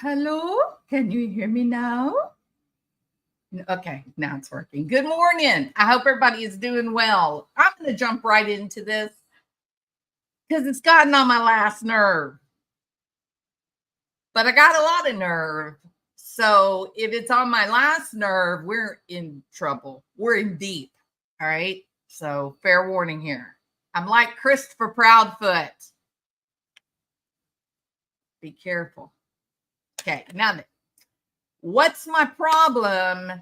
Hello? Can you hear me now? Okay, now it's working. Good morning. I hope everybody is doing well. I'm going to jump right into this because it's gotten on my last nerve. But I got a lot of nerve. So if it's on my last nerve, we're in trouble. We're in deep. All right. So fair warning here. I'm like Christopher Proudfoot. Be careful. Okay, now then. What's my problem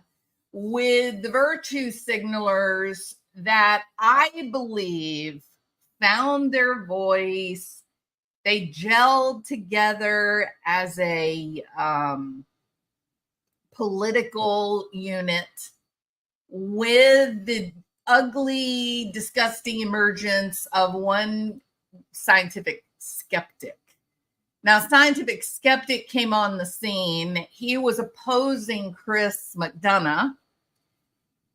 with the virtue signalers that I believe found their voice? They gelled together as a political unit with the ugly, disgusting emergence of one scientific skeptic. Now, scientific skeptic came on the scene. He was opposing Chris McDonough,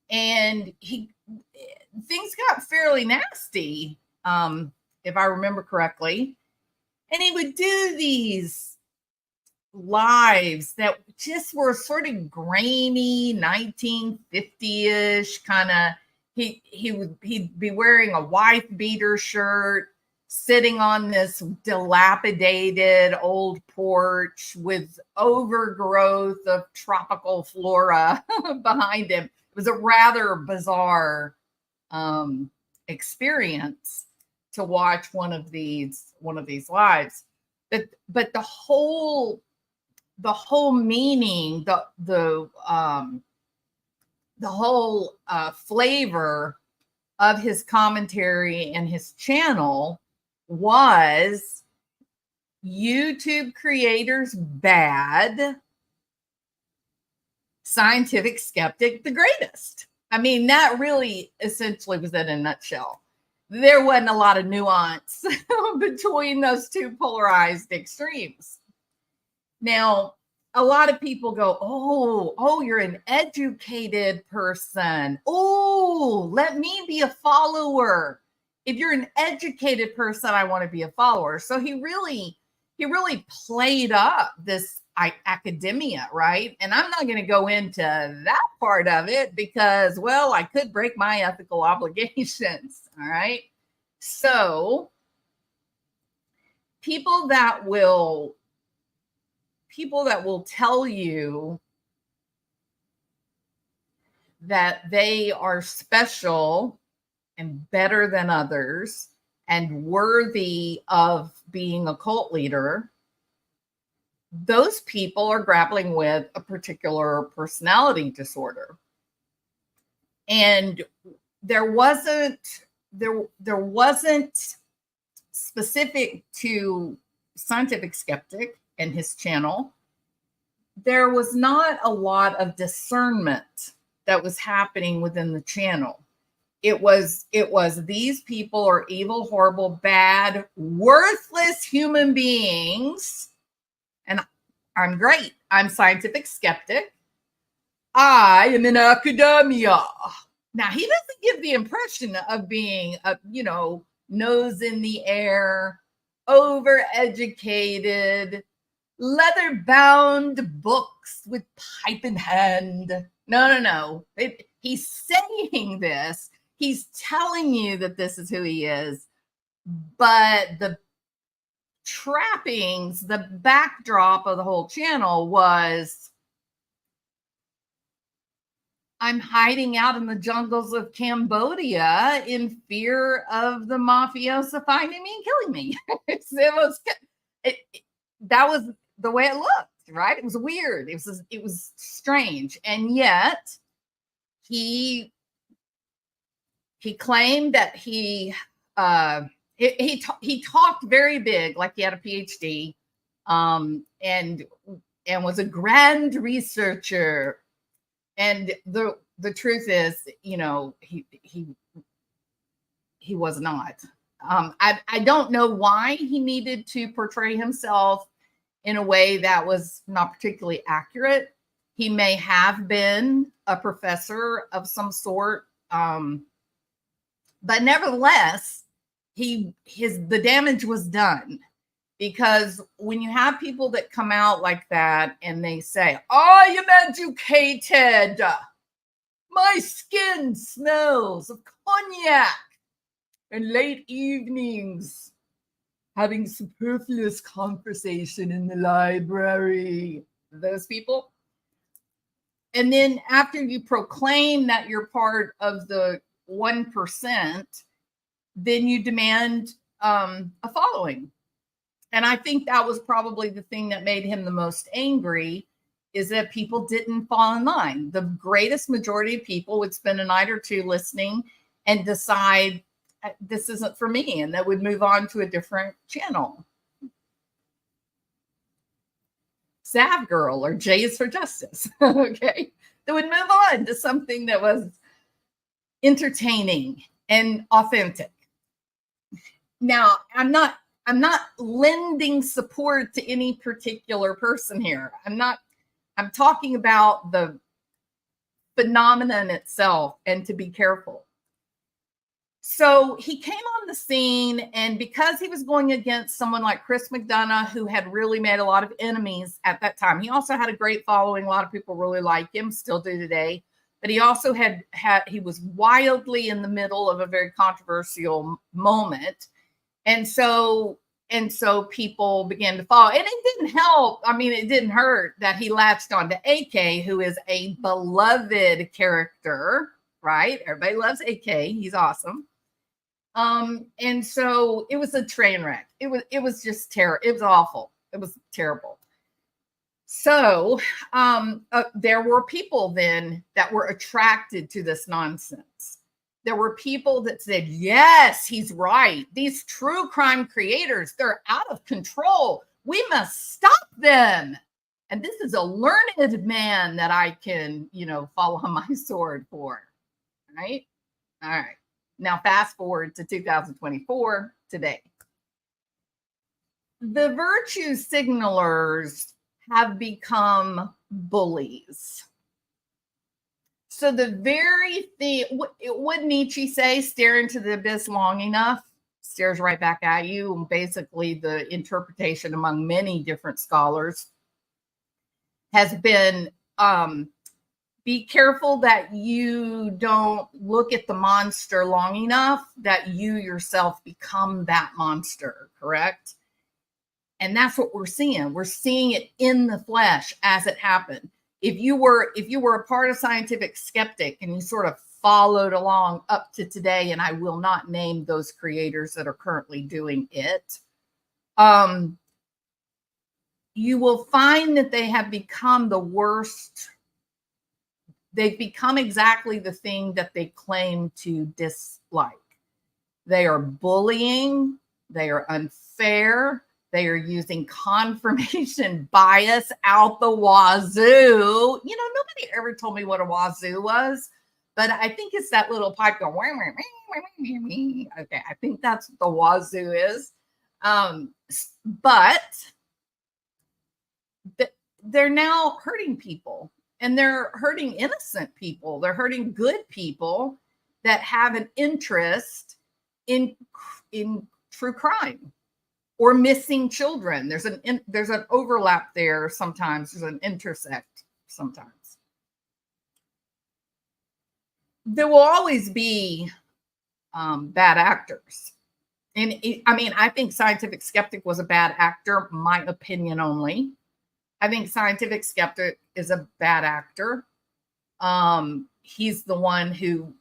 and things got fairly nasty, if I remember correctly. And he would do these lives that just were sort of grainy, 1950-ish kind of. He'd be wearing a wife beater shirt, sitting on this dilapidated old porch with overgrowth of tropical flora behind him. It was a rather bizarre experience to watch one of these lives. But the whole meaning, the whole flavor of his commentary and his channel was YouTube creators bad, scientific skeptic the greatest. I mean, that really essentially was it in a nutshell. There wasn't a lot of nuance between those two polarized extremes. Now, a lot of people go, oh, you're an educated person. Oh, let me be a follower. If you're an educated person, I want to be a follower. So he really played up this academia, right? And I'm not going to go into that part of it because, well, I could break my ethical obligations. All right. So people that will tell you that they are special and better than others and worthy of being a cult leader, those people are grappling with a particular personality disorder. And there wasn't specific to scientific skeptic and his channel, there was not a lot of discernment that was happening within the channel. It was these people are evil, horrible, bad, worthless human beings. And I'm great. I'm scientific skeptic. I am in academia. Now, he doesn't give the impression of being nose in the air, overeducated, leather-bound books with pipe in hand. No. He's saying this. He's telling you that this is who he is. But the trappings, the backdrop of the whole channel was, I'm hiding out in the jungles of Cambodia in fear of the mafiosa finding me and killing me. That was the way it looked, right? It was weird. It was strange. And yet he claimed that he talked very big, like he had a PhD, and was a grand researcher. And the truth is, he was not. I don't know why he needed to portray himself in a way that was not particularly accurate. He may have been a professor of some sort, but nevertheless, the damage was done. Because when you have people that come out like that and they say, I am educated, my skin smells of cognac and late evenings having superfluous conversation in the library, those people. And then after you proclaim that you're part of the 1%, then you demand a following. And I think that was probably the thing that made him the most angry, is that people didn't fall in line. The greatest majority of people would spend a night or two listening and decide, this isn't for me, and they would move on to a different channel. Sav Girl or Jays for Justice. Okay. They would move on to something that was entertaining and authentic. Now, I'm not lending support to any particular person here. I'm talking about the phenomenon itself, and to be careful. So he came on the scene, and because he was going against someone like Chris McDonough, who had really made a lot of enemies at that time. He also had a great following. A lot of people really like him, still do today. But he also he was wildly in the middle of a very controversial moment. And so people began to follow. And it didn't help. I mean, it didn't hurt that he latched on to AK, who is a beloved character, right? Everybody loves AK. He's awesome. And so it was a train wreck. It was just terrible. It was awful. It was terrible. So there were people then that were attracted to this nonsense. There were people that said, yes, he's right. These true crime creators, they're out of control. We must stop them. And this is a learned man that I can, fall on my sword for. Right? All right. Now, fast forward to 2024 today. The virtue signalers have become bullies. So the very thing, would Nietzsche say, stare into the abyss long enough, stares right back at you? And basically the interpretation among many different scholars has been, be careful that you don't look at the monster long enough that you yourself become that monster, correct? And that's what we're seeing. We're seeing it in the flesh as it happened. If you were a part of Scientific Skeptic and you sort of followed along up to today, and I will not name those creators that are currently doing it, you will find that they have become the worst. They've become exactly the thing that they claim to dislike. They are bullying. They are unfair. They are using confirmation bias out the wazoo. Nobody ever told me what a wazoo was, but I think it's that little pipe going. Okay, I think that's what the wazoo is. But they're now hurting people. And they're hurting innocent people. They're hurting good people that have an interest in true crime or missing children. There's an overlap there sometimes. There's an intersect sometimes. There will always be bad actors. And I think Scientific Skeptic was a bad actor, my opinion only. I think Scientific Skeptic is a bad actor. He's the one who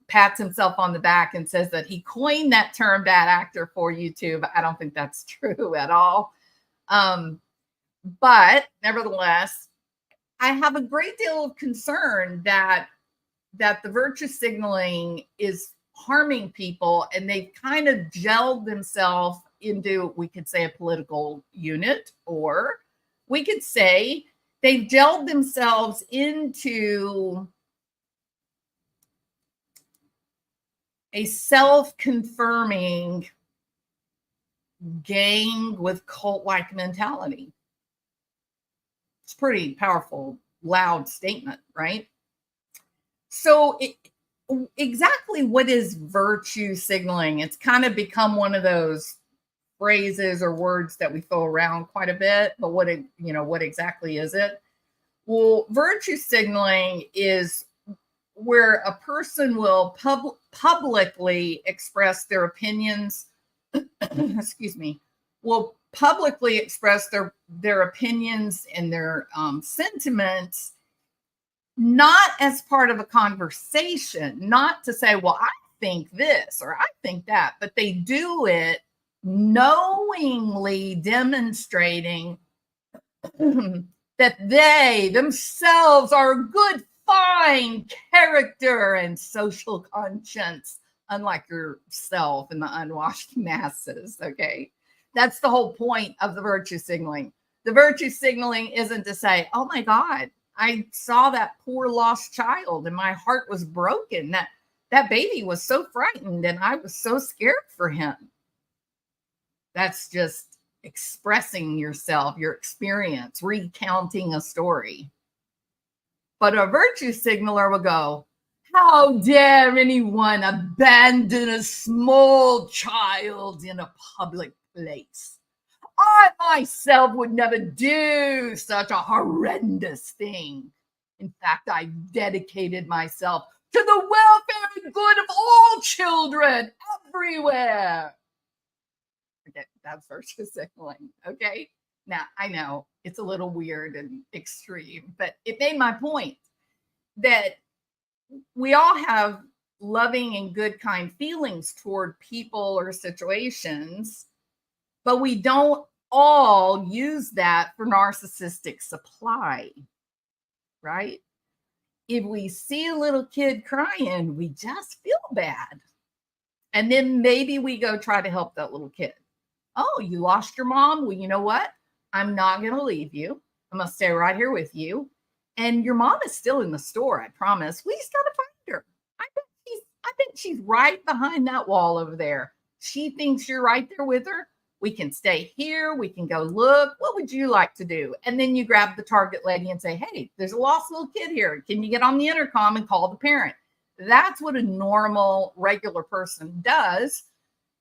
pats himself on the back and says that he coined that term bad actor for YouTube. I don't think that's true at all. But nevertheless, I have a great deal of concern that the virtue signaling is harming people, and they've kind of gelled themselves into, we could say, a political unit, or we could say they've gelled themselves into a self-confirming gang with cult-like mentality. It's a pretty powerful, loud statement, right? So exactly what is virtue signaling? It's kind of become one of those phrases or words that we throw around quite a bit, but what exactly is it? Well, virtue signaling is where a person will publicly express their opinions, excuse me, will publicly express their opinions and their sentiments, not as part of a conversation, not to say, well, I think this or I think that, but they do it knowingly demonstrating that they themselves are good, fine character and social conscience, unlike yourself and the unwashed masses. Okay. That's the whole point of the virtue signaling. The virtue signaling isn't to say, oh my God, I saw that poor lost child and my heart was broken. That baby was so frightened and I was so scared for him. That's just expressing yourself, your experience, recounting a story. But a virtue signaler will go, how dare anyone abandon a small child in a public place? I myself would never do such a horrendous thing. In fact, I dedicated myself to the welfare and good of all children everywhere. Okay, that's virtue signaling. Okay. Now, I know it's a little weird and extreme, but it made my point that we all have loving and good, kind feelings toward people or situations, but we don't all use that for narcissistic supply, right? If we see a little kid crying, we just feel bad. And then maybe we go try to help that little kid. Oh, you lost your mom? Well, you know what? I'm not going to leave you. I'm going to stay right here with you. And your mom is still in the store, I promise. We just got to find her. I bet she's right behind that wall over there. She thinks you're right there with her. We can stay here. We can go look. What would you like to do? And then you grab the target lady and say, hey, there's a lost little kid here. Can you get on the intercom and call the parent? That's what a normal, regular person does,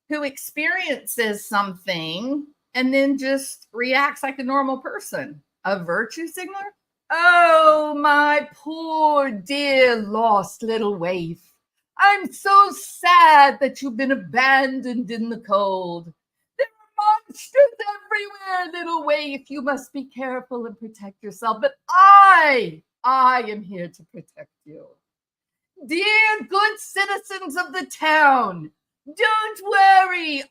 who experiences something and then just reacts like a normal person. A virtue signaler? Oh, my poor, dear, lost little waif. I'm so sad that you've been abandoned in the cold. There are monsters everywhere, little waif. You must be careful and protect yourself. But I am here to protect you. Dear good citizens of the town, don't worry.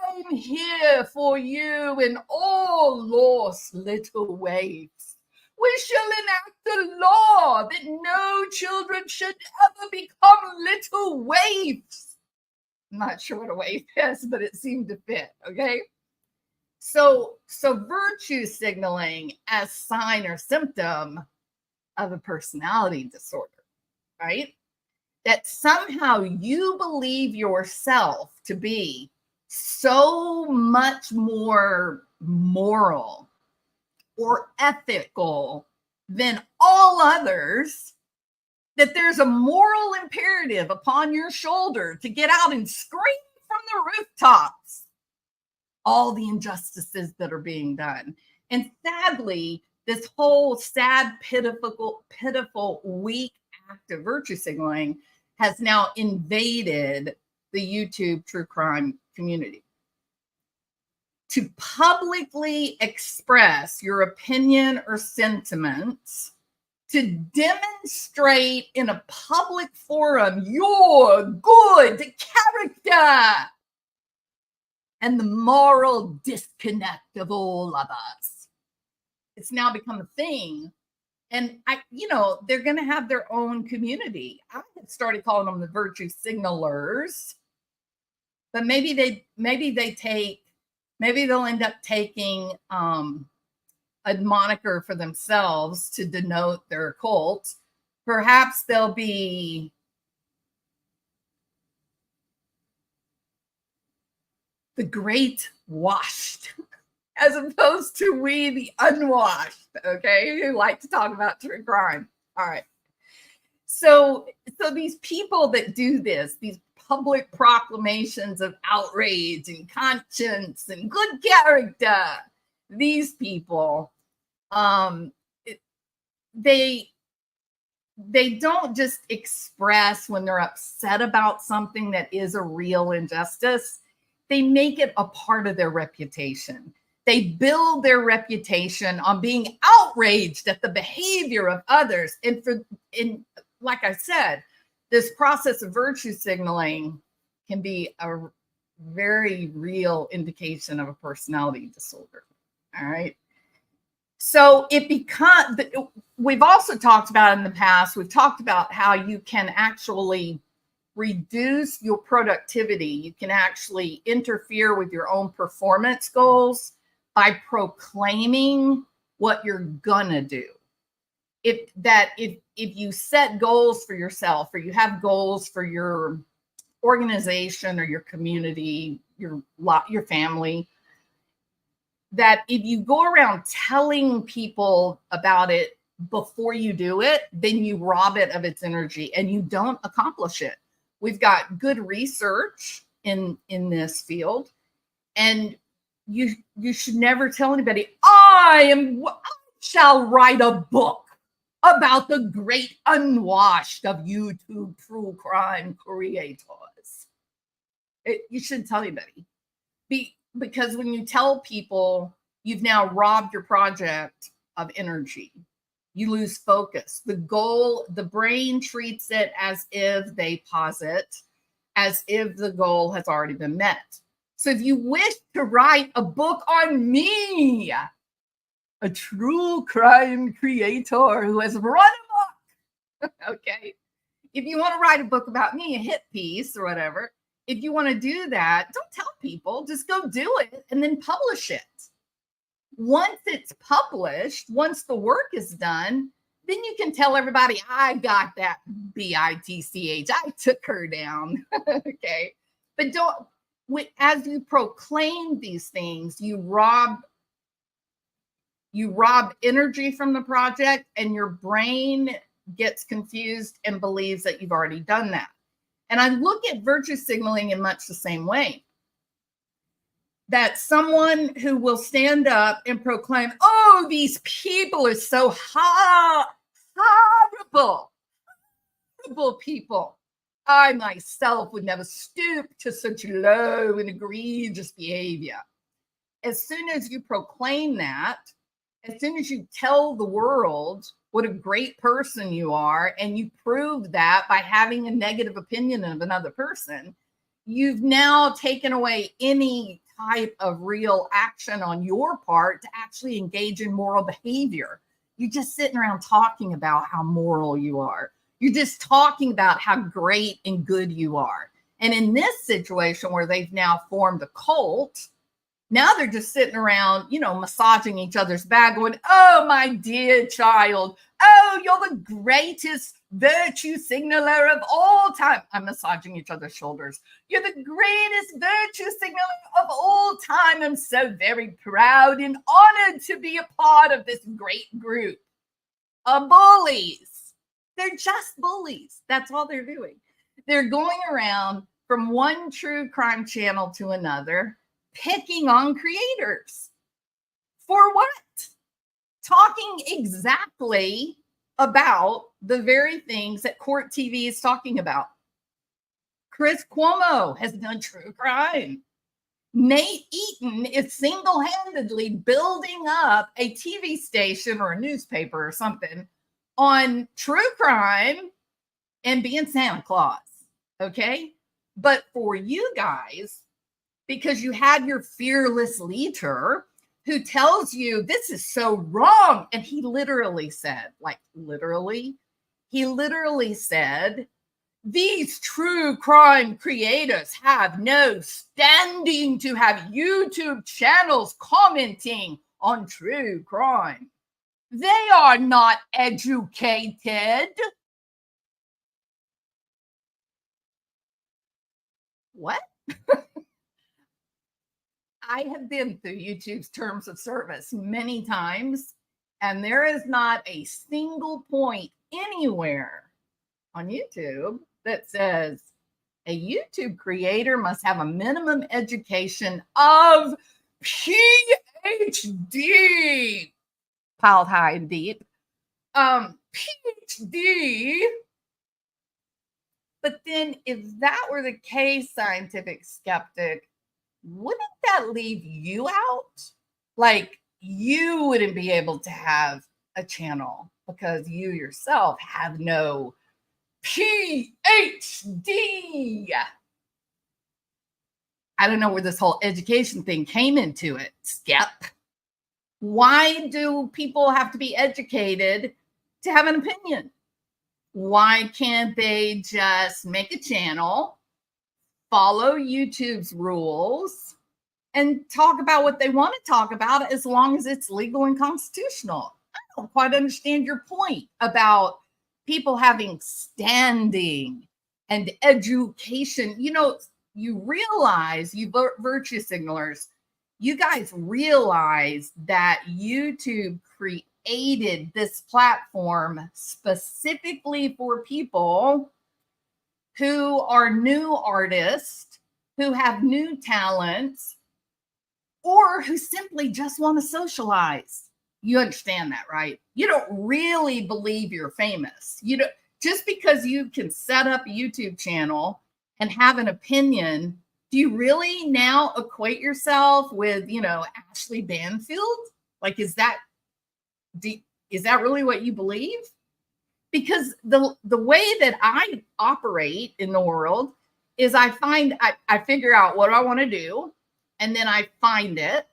I'm here for you and all lost little waifs. We shall enact a law that no children should ever become little waifs. I'm not sure what a waif is, but it seemed to fit, okay? So virtue signaling as sign or symptom of a personality disorder, right? That somehow you believe yourself to be so much more moral or ethical than all others, that there's a moral imperative upon your shoulder to get out and scream from the rooftops all the injustices that are being done. And sadly, this whole sad, pitiful, weak act of virtue signaling has now invaded the YouTube true crime community. To publicly express your opinion or sentiments, to demonstrate in a public forum your good character and the moral disconnect of all of us. It's now become a thing. And they're going to have their own community. I had started calling them the virtue signalers, but maybe they'll end up taking a moniker for themselves to denote their cult. Perhaps they'll be the great washed, as opposed to we, the unwashed, okay, who like to talk about true crime. All right. So these people that do this, these public proclamations of outrage and conscience and good character. These people, they don't just express when they're upset about something that is a real injustice. They make it a part of their reputation. They build their reputation on being outraged at the behavior of others. And like I said, this process of virtue signaling can be a very real indication of a personality disorder. All right. So we've also talked about in the past, we've talked about how you can actually reduce your productivity. You can actually interfere with your own performance goals by proclaiming what you're gonna do. If you set goals for yourself, or you have goals for your organization or your community, your family, that if you go around telling people about it before you do it, then you rob it of its energy and you don't accomplish it. We've got good research in this field, and you should never tell anybody, I shall write a book about the great unwashed of YouTube true crime creators. You shouldn't tell anybody. Because when you tell people, you've now robbed your project of energy. You lose focus. The brain treats it as if they posit, as if the goal has already been met. So if you wish to write a book on me, a true crime creator who has run amok, okay? If you want to write a book about me, a hit piece or whatever, if you want to do that, don't tell people, just go do it and then publish it. Once it's published, once the work is done, then you can tell everybody, I got that bitch. I took her down. Okay. But as you proclaim these things, you rob energy from the project, and your brain gets confused and believes that you've already done that. And I look at virtue signaling in much the same way. That someone who will stand up and proclaim, oh, these people are so horrible people. I myself would never stoop to such low and egregious behavior. As soon as you proclaim that, as soon as you tell the world what a great person you are, and you prove that by having a negative opinion of another person, you've now taken away any type of real action on your part to actually engage in moral behavior. You're just sitting around talking about how moral you are. You're just talking about how great and good you are. And in this situation where they've now formed a cult, now they're just sitting around, massaging each other's back, going, oh, my dear child. Oh, you're the greatest virtue signaler of all time. I'm massaging each other's shoulders. You're the greatest virtue signaler of all time. I'm so very proud and honored to be a part of this great group of bullies. They're just bullies. That's all they're doing. They're going around from one true crime channel to another, picking on creators. For what? Talking exactly about the very things that Court TV is talking about. Chris Cuomo has done true crime. Nate Eaton is single-handedly building up a TV station or a newspaper or something on true crime and being Santa Claus. Okay? But for you guys, because you had your fearless leader who tells you this is so wrong. And he literally said, these true crime creators have no standing to have YouTube channels commenting on true crime. They are not educated. What? I have been through YouTube's terms of service many times, and there is not a single point anywhere on YouTube that says A YouTube creator must have a minimum education of PhD, piled high and deep. PhD. But then, if that were the case, scientific skeptic, wouldn't that leave you out? Like, you wouldn't be able to have a channel because you yourself have no PhD. I don't know where this whole education thing came into it, Skep. Why do people have to be educated to have an opinion? Why can't they just make a channel, follow YouTube's rules, and talk about what they want to talk about as long as it's legal and constitutional? I don't quite understand your point about people having standing and education. You know, you realize, you virtue signalers, you guys realize that YouTube created this platform specifically for people who are new artists, who have new talents, or who simply just want to socialize. You understand that, right? You don't really believe you're famous. You don't, just because you can set up a YouTube channel and have an opinion, do you really now equate yourself with, Ashley Banfield? Like, is that really what you believe? Because the way that I operate in the world is I figure out what I want to do, and then I find it,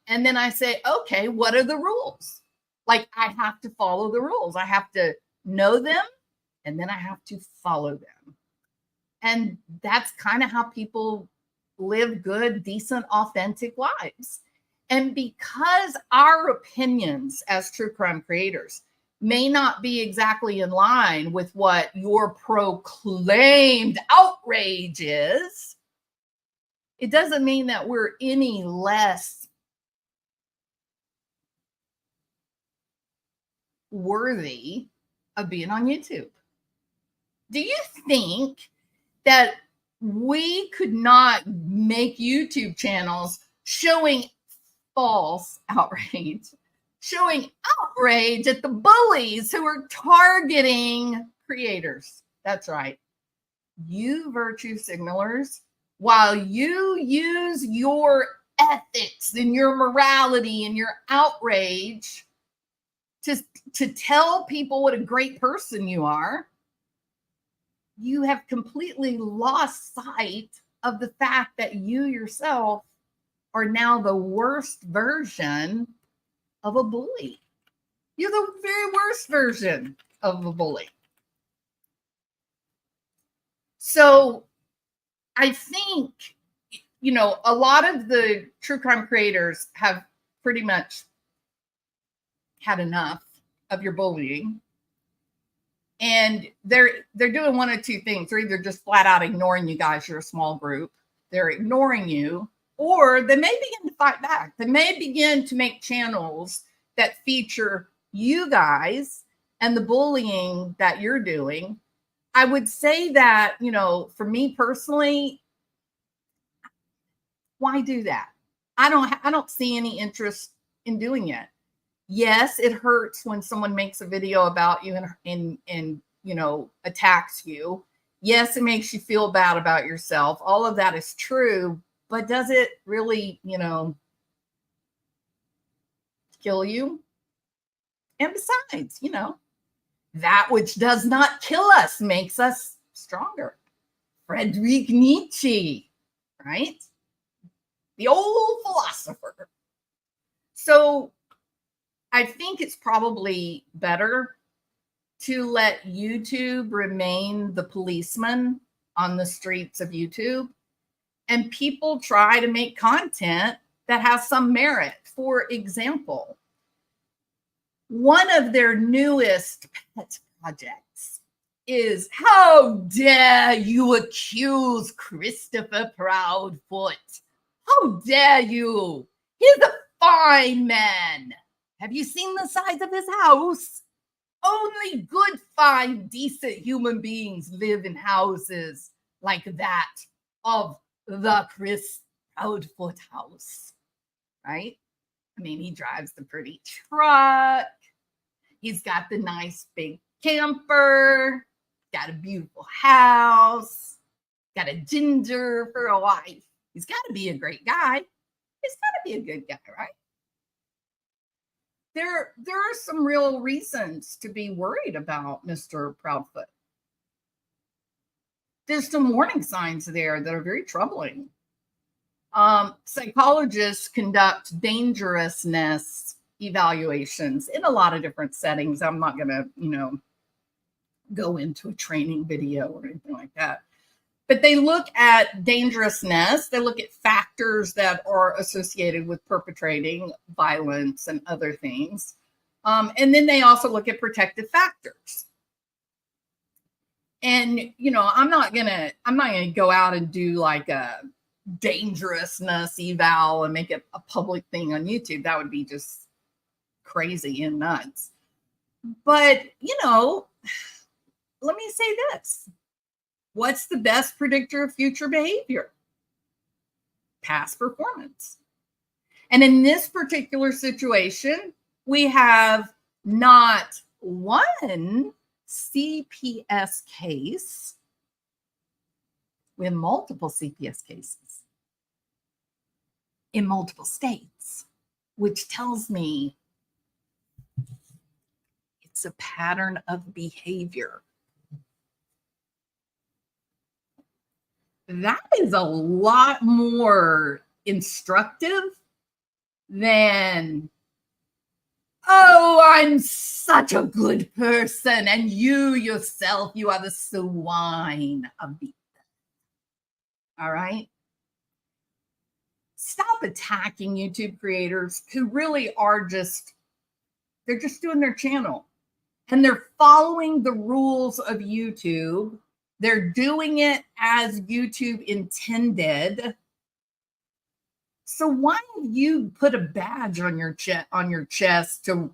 and then I say, okay, what are the rules? Like, I have to follow the rules. I have to know them, and then I have to follow them. And that's kind of how people live good, decent, authentic lives. And because our opinions as true crime creators may not be exactly in line with what your proclaimed outrage is, it doesn't mean that we're any less worthy of being on YouTube. Do you think that we could not make YouTube channels showing false outrage, showing outrage at the bullies who are targeting creators? That's right. You virtue signalers, while you use your ethics and your morality and your outrage to tell people what a great person you are, you have completely lost sight of the fact that you yourself are now the worst version of a bully. You're the very worst version of a bully. So I think, a lot of the true crime creators have pretty much had enough of your bullying. And they're doing one of two things. They're either just flat out ignoring you guys. You're a small group. They're ignoring you, or they may begin to fight back. They may begin to make channels that feature you guys and the bullying that you're doing. I would say that, for me personally, why do that? I don't see any interest in doing it. Yes, it hurts when someone makes a video about you and attacks you. Yes, it makes you feel bad about yourself. All of that is true, but does it really, kill you? And besides, that which does not kill us makes us stronger. Friedrich Nietzsche, right? The old philosopher. So I think it's probably better to let YouTube remain the policeman on the streets of YouTube, and people try to make content that has some merit. For example, one of their newest pet projects is, how dare you accuse Christopher Proudfoot? How dare you? He's a fine man. Have you seen the size of his house? Only good, fine, decent human beings live in houses like that of the Chris Proudfoot house, right? I mean, he drives the pretty truck. He's got the nice big camper, got a beautiful house, got a ginger for a wife. He's got to be a great guy. He's got to be a good guy, right? There are some real reasons to be worried about Mr. Proudfoot. There's some warning signs there that are very troubling. Psychologists conduct dangerousness evaluations in a lot of different settings. I'm not going to, go into a training video or anything like that. But they look at dangerousness. They look at factors that are associated with perpetrating violence and other things. And then they also look at protective factors. And, I'm not gonna go out and do like a dangerousness eval and make it a public thing on YouTube. That would be just crazy and nuts. But, let me say this. What's the best predictor of future behavior? Past performance. And in this particular situation, we have not one CPS case. We have multiple CPS cases in multiple states, which tells me it's a pattern of behavior. That is a lot more instructive than, oh, I'm such a good person, and you yourself, you are the swine of the earth. All right? Stop attacking YouTube creators who really are they're just doing their channel. And they're following the rules of YouTube. They're doing it as YouTube intended. So why don't you put a badge on your chest to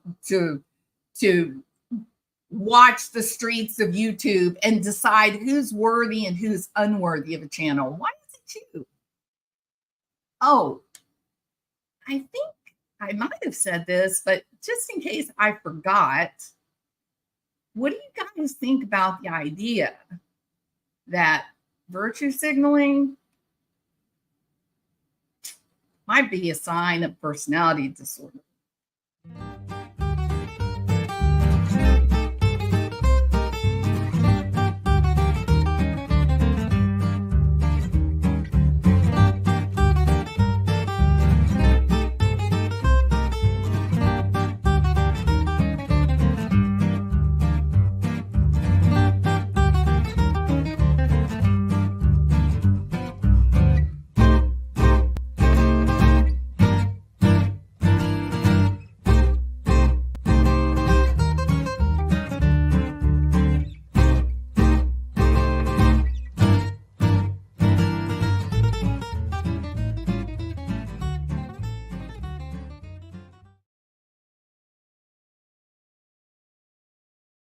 watch the streets of YouTube and decide who's worthy and who's unworthy of a channel? Why is it you? Oh, I think I might have said this, but just in case I forgot, what do you guys think about the idea that virtue signaling might be a sign of personality disorder?